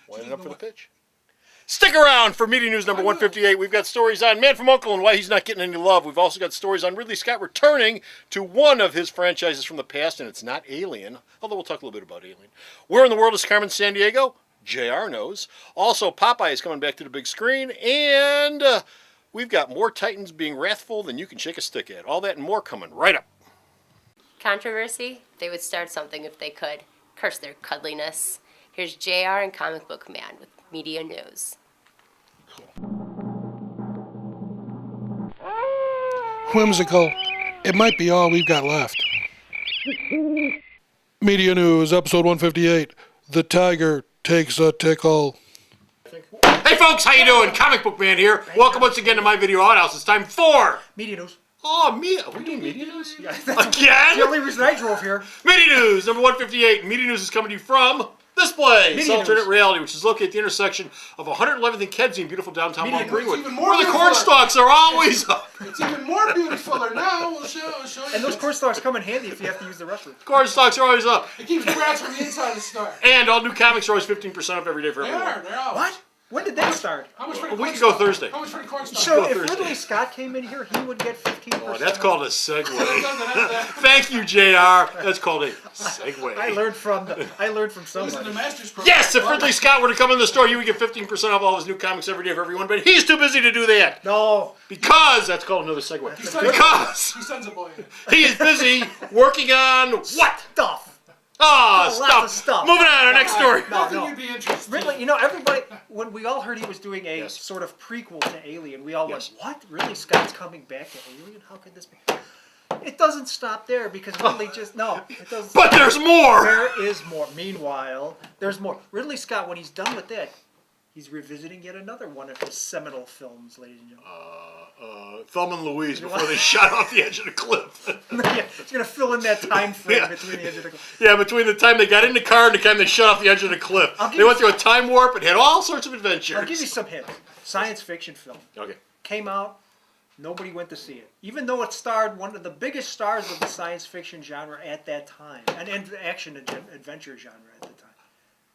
Winding up for the pitch. Stick around for Media News number 158. We've got stories on Man from U.N.C.L.E. and why he's not getting any love. We've also got stories on Ridley Scott returning to one of his franchises from the past, and it's not Alien, although we'll talk a little bit about Alien. Where in the world is Carmen Sandiego? JR knows. Also, Popeye is coming back to the big screen, and we've got more Titans being wrathful than you can shake a stick at. All that and more coming right up. Controversy? They would start something if they could. Curse their cuddliness. Here's JR and Comic Book Man with Media News. Whimsical. It might be all we've got left. Media News, episode 158. The tiger takes a tickle. Hey folks, how you doing? Comic Book Man here. Welcome once again to my video outhouse. It's time for Media News. Are we doing Media News? Yeah, Again? the only reason I drove here. Media News number 158. Media News is coming to you from this place, Media Alternate News. Reality, which is located at the intersection of 111th and Kedzie in beautiful downtown Media Mount News. Greenwood, It's even more where the beautiful. corn stalks are always up. It's even more beautifuler now. We'll show you. And those corn stalks come in handy if you have to use the restroom. Corn stalks are always up. It keeps rats from the inside of the store. And all new comics are always 15% off every day for They everyone. are. They're out. What? When did that start? How much for the A corn week ago stalk? Thursday. How much for the corn stalk? So if Thursday. Ridley Scott came in here, he would get 15%. Oh, that's called a segue. That- Thank you, JR. That's called a segue. I learned from Listen to somebody. the master's program. Yes, if Ridley Scott were to come in the store, you would get 15% off all his new comics every day for everyone, but he's too busy to do that. No. Because, that's called another segue. Because He sends a boy. he is busy working on what? Stuff. Ah, Oh, lots of stuff. Moving on, our next story. Nothing no. you'd be interested Ridley, in. everybody, when we all heard he was doing a Yes. sort of prequel to Alien, we all Yes. went, what? Ridley Scott's coming back to Alien? How could this be? It doesn't stop there because Ridley it doesn't But there's more! There is more. Meanwhile, there's more. Ridley Scott, when he's done with that, he's revisiting yet another one of his seminal films, ladies and gentlemen. Thelma and Louise before they shot off the edge of the cliff. Yeah, he's gonna fill in that time frame Yeah. between the edge of the cliff. Yeah, between the time they got in the car and the time they shot off the edge of the cliff. I'll give They went you- through a time warp and had all sorts of adventures. I'll give you some hints. Science fiction film. Okay. Came out, nobody went to see it. Even though it starred one of the biggest stars of the science fiction genre at that time. And action adventure genre at the time.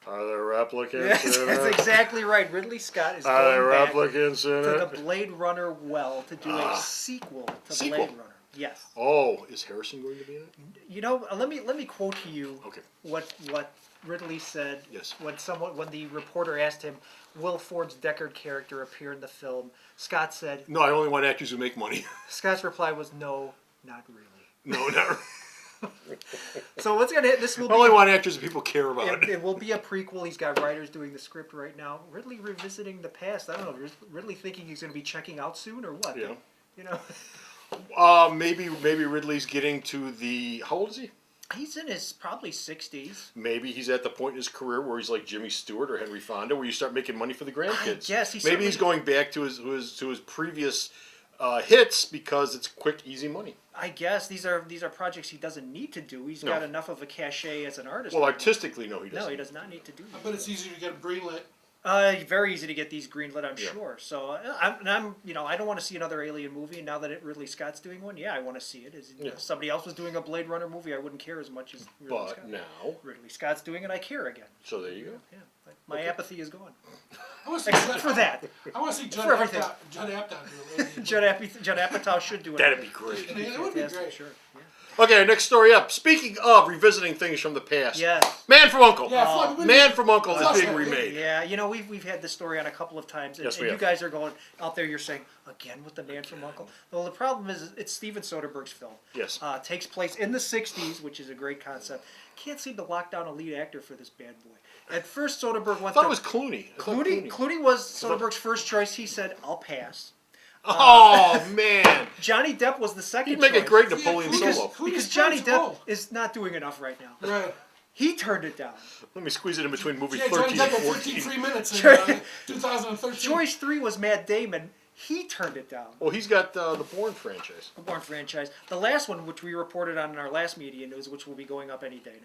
Are there replicants That's, in that's it? exactly right. Ridley Scott is Are there going back replicants in to the it? Blade Runner well to do a sequel to Sequel? Blade Runner. Yes. Oh, is Harrison going to be in it? You know, let me quote to you Okay. what Ridley said Yes. when the reporter asked him, will Ford's Deckard character appear in the film? Scott said, No, I only want actors who make money. Scott's reply was, no, not really. No, not So what's gonna hit? This will I only be. want actors that people care about. It will be a prequel. He's got writers doing the script right now. Ridley revisiting the past. I don't know. Ridley thinking he's going to be checking out soon or what? Yeah. You know, Maybe Ridley's getting to the. How old is he? he's in his probably 60s. Maybe he's at the point in his career where he's like Jimmy Stewart or Henry Fonda, where you start making money for the grandkids. guess he Maybe he's certainly- going back to his previous hits because it's quick, easy money. I guess these are projects he doesn't need to do. He's No. got enough of a cachet as an artist. Well, right now. artistically, no, he doesn't. No, he does not need to do I that. bet it's easier to get greenlit. Very easy to get these greenlit, I'm Yeah. sure. So I'm I don't want to see another Alien movie. And now that Ridley Scott's doing one, yeah, I want to see it. Yeah. If somebody else was doing a Blade Runner movie, I wouldn't care as much as Ridley But Scott. now, Ridley Scott's doing it, I care again. so there you go. Yeah, my apathy is gone. I want to see Except for that. I want to see Judd For everything. Apatow do it. Judd Apatow should do it. That'd be great. It would be Fantastic, great. Sure. Yeah. Okay, next story up. Speaking of revisiting things from the past, Yes. Man from Uncle. Yeah, Floyd, we Man from Uncle is Plus being that, remade. Yeah, we've had this story on a couple of times, and, Yes, we and you have. guys are going out there. You're saying again with the Man from Uncle. Well, the problem is it's Steven Soderbergh's film. Yes. Takes place in the '60s, which is a great concept. Can't seem to lock down a lead actor for this bad boy. At first, Soderbergh I went. thought to, it was Clooney. I thought Clooney was Soderbergh's first choice. He said, "I'll pass." Oh man, Johnny Depp was the second. he'd make choice. a great Napoleon because- Solo. Who Because is Johnny Prince Depp Paul? is not doing enough right now. Right. He turned it down. Let me squeeze it in between movie Yeah, Johnny 13 and Depp had 14. 13 free minutes in 2013. Choice 3 was Matt Damon. He turned it down. Well, he's got the Bourne franchise. The Bourne franchise. The last one, which we reported on in our last media news, which will be going up any day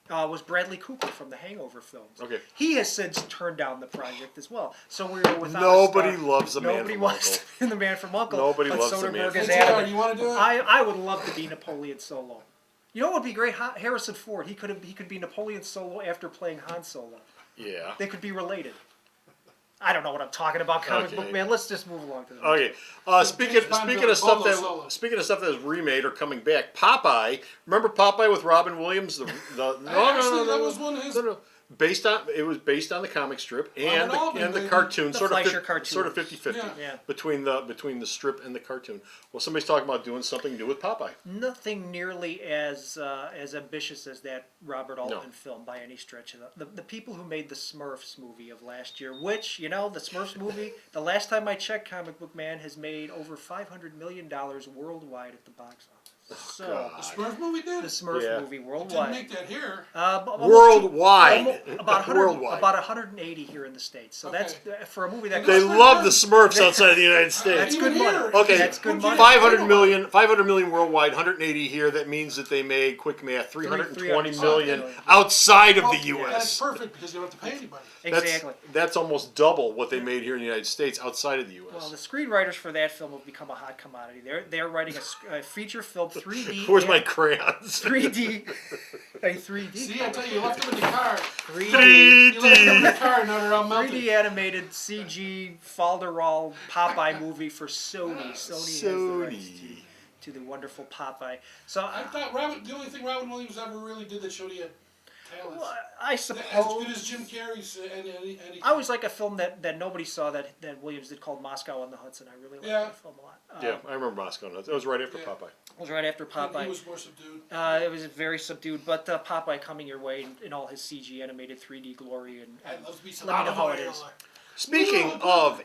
now, was Bradley Cooper from the Hangover films. Okay. He has since turned down the project as well. So we were without Nobody a star. loves the Man Nobody from wants Uncle. the Man from Uncle. Nobody but loves the Man Soderbergh from is Hey, adamant. JR, you want to do it? I would love to be Napoleon Solo. You know what would be great? Harrison Ford. He could be Napoleon Solo after playing Han Solo. Yeah. They could be related. I don't know what I'm talking about, comic Okay. book man. Let's just move along to the Okay. Speaking James Bond speaking villain, of stuff Bolo Solo. that speaking of stuff that is remade or coming back, Popeye. Remember Popeye with Robin Williams? Actually, that was one of his. Based on the comic strip and Albin, the baby. cartoon, The sort of Fleischer cartoon. sort of 50-50 Yeah. between the strip and the cartoon. Well, somebody's talking about doing something new with Popeye. Nothing nearly as ambitious as that Robert Altman film by any stretch of the people who made the Smurfs movie of last year, which, you know, the Smurfs movie, the last time I checked, Comic Book Man has made over $500 million worldwide at the box office. So The Smurf movie did. the Smurf Yeah. movie Didn't worldwide. make that here. Worldwide. About 100, Worldwide. about 180 here in the States. So that's for a movie that They costs love the Smurfs outside of the United that's States. good Even money. here. Okay, That's good money. 500 million worldwide, 180 here. That means that they made, quick math, 320 million outside of the And it's U.S. perfect because you don't have to pay anybody. Exactly. That's almost double what they made here in the United States outside of the U.S. Well, the screenwriters for that film have become a hot commodity. They're writing a feature film 3D. Where's my crayons? 3D? A 3D. See, I tell you, you left them in the car. 3D. You left them in the car, now they're all melted. 3D animated CG Falderall Popeye movie for Sony. Sony has the rights to the wonderful Popeye. So I thought the only thing Robin Williams ever really did that showed he had talent. I As good suppose as Jim Carrey's anything. I always like a film that nobody saw that Williams did called Moscow on the Hudson. I really like that film a lot. Yeah, I remember Moscow. That was right after Yeah. Popeye. It was right after Popeye. He was more subdued. It was very subdued, but Popeye coming your way in all his CG animated 3D glory, and I'd love to be some let me know how it Oliver is. Ayala. Speaking of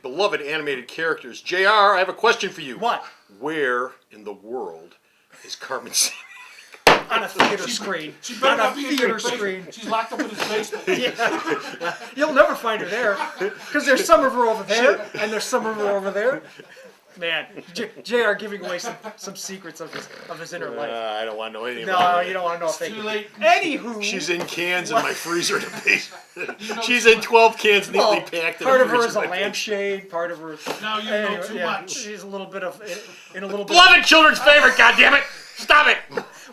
beloved animated characters, JR, I have a question for you. What? Where in the world is Carmen Sandiego? On a theater screen. She better On a not be in theater his basement. screen. She's locked up in his basement. You'll never find her there, because there's some of her over there, and there's some of her over there. Man, JR giving away some secrets of his inner life. I don't want to know anything No, about you it. don't want to know if they Too can. late. Anywho, She's in cans in my freezer in the basement. You know She's too in 12 cans neatly well, packed in part a of her freezer is a in my basement. lampshade. Part of her. Now you know too yeah, much. she's a little bit of in a little bit. Beloved children's favorite, goddammit! Stop it!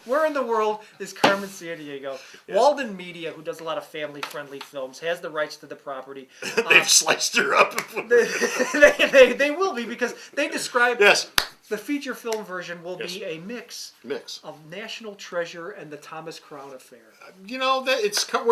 Where in the world is Carmen Sandiego? Walden Media, who does a lot of family-friendly films, has the rights to the property. They've sliced her up. They will be, because they describe Yes. the feature film version will Yes. be a mix Mix. of National Treasure and the Thomas Crown Affair. You know, where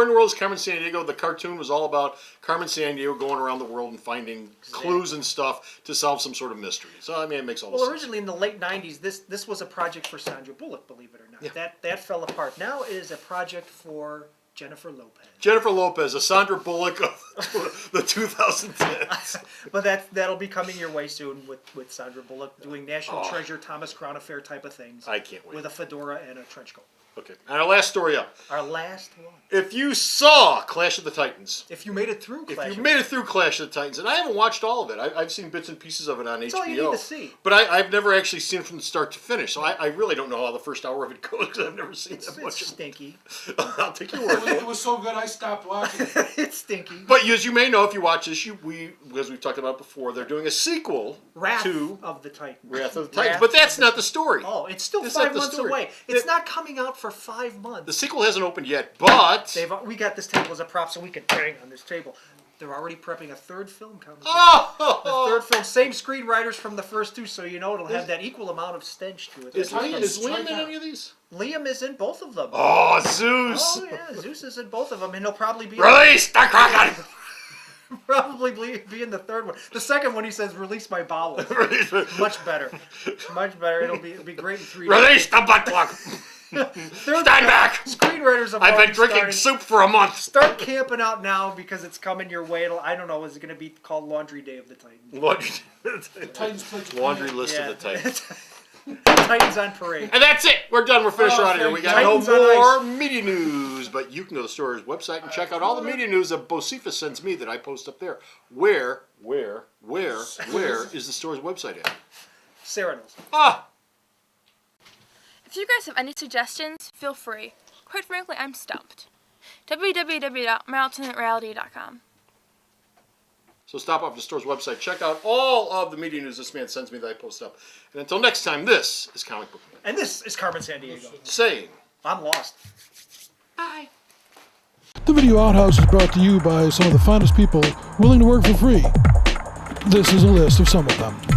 in the world is Carmen Sandiego? The cartoon was all about Carmen Sandiego going around the world and finding clues and stuff to solve some sort of mystery. So, I mean, it makes all the Well, sense. originally in the late '90s, this was a project for Sandra Bullock, believe it or not. Yeah. That fell apart. Now it is a project for Jennifer Lopez. Jennifer Lopez, a Sandra Bullock of the 2010s. But that'll be coming your way soon with Sandra Bullock doing National Treasure, Thomas Crown Affair type of things. I can't wait. With a fedora and a trench coat. Okay, and our last story up. Our last one. If you saw Clash of the Titans, If you made it through Clash, if you made it through Clash of the Titans, and I haven't watched all of it, I've seen bits and pieces of it on That's HBO. all you need to see. But I've never actually seen it from start to finish, so I really don't know how the first hour of it goes because I've never seen that It's much. stinky. I'll take your word for It it. was so good I stopped watching. It's stinky. But as you may know, if you watch this, as we've talked about before, they're doing a sequel Wrath to of the Titans. Wrath of the Titans. Wrath But that's of not the story. Oh, it's still That's not 5 the months story. away. It's It- not coming out for 5 months. The sequel hasn't opened yet, but We got this table as a prop so we can bang on this table. They're already prepping a third film coming. oh, Third film, same screenwriters from the first two, so you know it'll have that equal amount of stench to it. is Titans Liam in strike out. any of these? Liam is in both of them. Oh, Zeus! Oh, yeah, Zeus is in both of them, and he'll probably be Release the Kraken! be in the third one. The second one, he says, "Release my bowels." Much better, much better. It'll be great in 3D. Release the butt plug! Third Stand back! Screenwriters have I've been already drinking started. soup for a month. Start camping out now because it's coming your way. I don't know. Is it going to be called Laundry Day of the Titans? Titans played Japan. Laundry list of the Titans. Titans on parade. And that's it. We're done. We're finished Oh, around here. We got Titans on no more ice. media news, but you can go to the store's website and check out all the media news that Bocephus sends me that I post up there. Where is the store's website at? Sarah knows. Ah, If you guys have any suggestions, feel free. Quite frankly, I'm stumped. www.mountainreality.com. so stop off the store's website. Check out all of the media news this man sends me that I post up. And until next time, this is Comic Book Man And this is Carmen Sandiego. saying. I'm lost. Bye. The The Video Outhouse is brought to you by some of the finest people willing to work for free. This is a list of some of them.